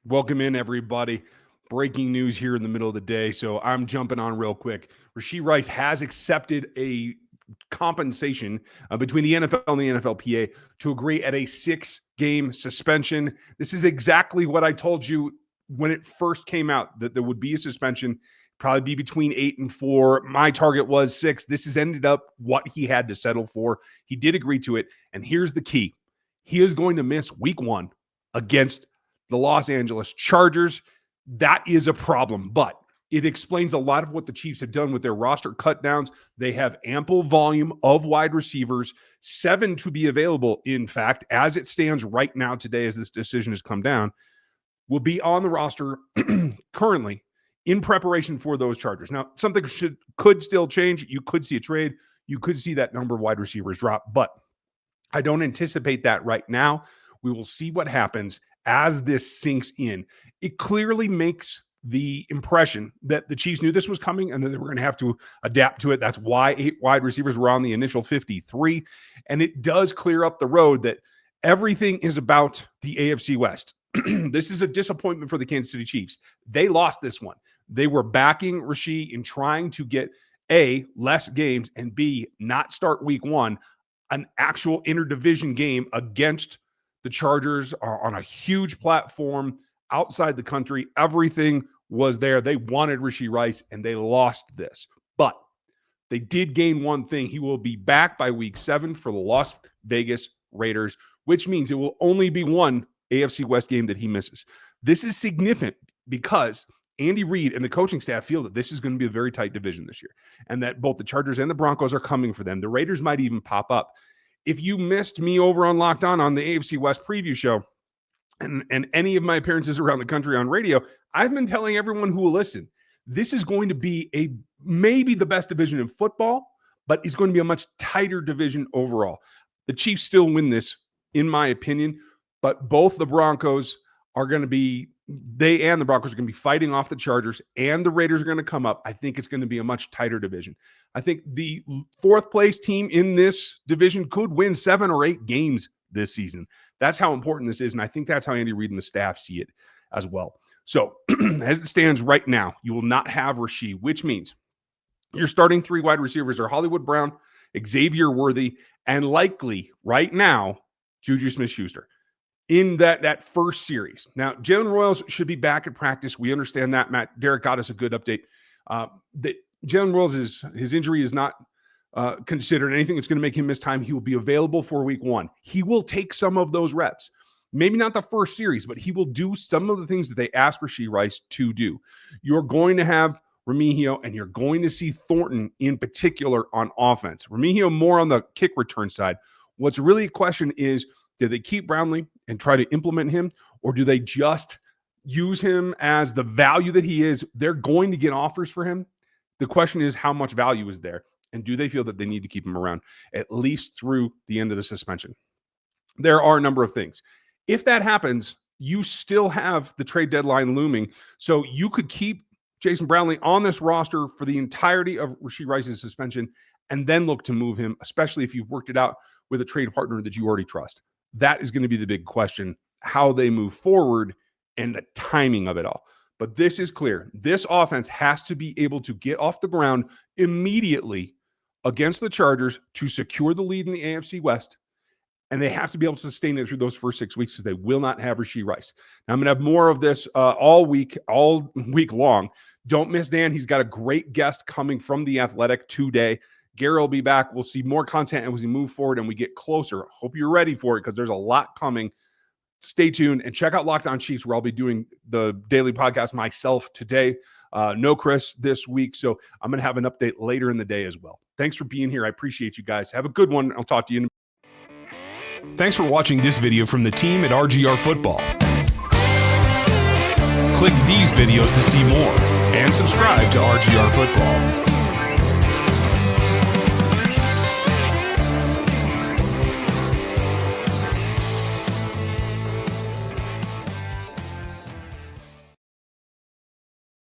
Welcome in, everybody. Breaking news here in the middle of the day, so I'm jumping on real quick. Rashee Rice has accepted a compensation between the NFL and the NFLPA to agree at a 6-game suspension. This is exactly what I told you when it first came out, that there would be a suspension, probably be between 8 and 4. My target was 6. This has ended up what he had to settle for. He did agree to it, and here's the key. He is going to miss week 1 against the Los Angeles Chargers. That is a problem, but it explains a lot of what the Chiefs have done with their roster cutdowns. They have ample volume of wide receivers, 7 to be available. In fact, as it stands right now today, as this decision has come down, will be on the roster currently in preparation for those Chargers. Now, something could still change. You could see a trade. You could see that number of wide receivers drop, but I don't anticipate that right now. We will see what happens as this sinks in. It clearly makes the impression that the Chiefs knew this was coming and that they were going to have to adapt to it. That's why 8 wide receivers were on the initial 53. And it does clear up the road that everything is about the AFC West. This is a disappointment for the Kansas City Chiefs. They lost this one. They were backing Rashee in trying to get A, less games, and B, not start week 1, an actual interdivision game against the Chargers are on a huge platform outside the country. Everything was there. They wanted Rashee Rice, and they lost this. But they did gain one thing. He will be back by week 7 for the Las Vegas Raiders, which means it will only be one AFC West game that he misses. This is significant because Andy Reid and the coaching staff feel that this is going to be a very tight division this year, and that both the Chargers and the Broncos are coming for them. The Raiders might even pop up. If you missed me over on Locked On the AFC West preview show and any of my appearances around the country on radio, I've been telling everyone who will listen, this is going to be maybe the best division in football, but it's going to be a much tighter division overall. The Chiefs still win this, in my opinion, but both the Broncos are going to be fighting off the Chargers, and the Raiders are going to come up. I think it's going to be a much tighter division. I think the 4th place team in this division could win 7 or 8 games this season. That's how important this is, and I think that's how Andy Reid and the staff see it as well. So as it stands right now, you will not have Rashee, which means your starting 3 wide receivers are Hollywood Brown, Xavier Worthy, and likely right now, Juju Smith-Schuster in that first series. Now, Jalen Royals should be back at practice. We understand that. Matt Derrick got us a good update. That Jalen Royals, his injury is not considered anything that's going to make him miss time. He will be available for week 1. He will take some of those reps. Maybe not the first series, but he will do some of the things that they asked Rashee Rice to do. You're going to have Remigio, and you're going to see Thornton in particular on offense. Remigio more on the kick return side. What's really a question is, do they keep Brownlee and try to implement him, or do they just use him as the value that he is? They're going to get offers for him. The question is, how much value is there? And do they feel that they need to keep him around at least through the end of the suspension? There are a number of things. If that happens, you still have the trade deadline looming. So you could keep Jason Brownlee on this roster for the entirety of Rashee Rice's suspension and then look to move him, especially if you've worked it out with a trade partner that you already trust. That is going to be the big question, how they move forward and the timing of it all. But this is clear. This offense has to be able to get off the ground immediately against the Chargers to secure the lead in the AFC West. And they have to be able to sustain it through those first 6 weeks because they will not have Rashee Rice. Now, I'm going to have more of this all week long. Don't miss Dan. He's got a great guest coming from The Athletic today. Gary will be back. We'll see more content as we move forward and we get closer. Hope you're ready for it because there's a lot coming. Stay tuned and check out Locked On Chiefs, where I'll be doing the daily podcast myself today. No Chris this week, so I'm going to have an update later in the day as well. Thanks for being here. I appreciate you guys. Have a good one. I'll talk to you in a minute. Thanks for watching this video from the team at RGR Football. Click these videos to see more and subscribe to RGR Football.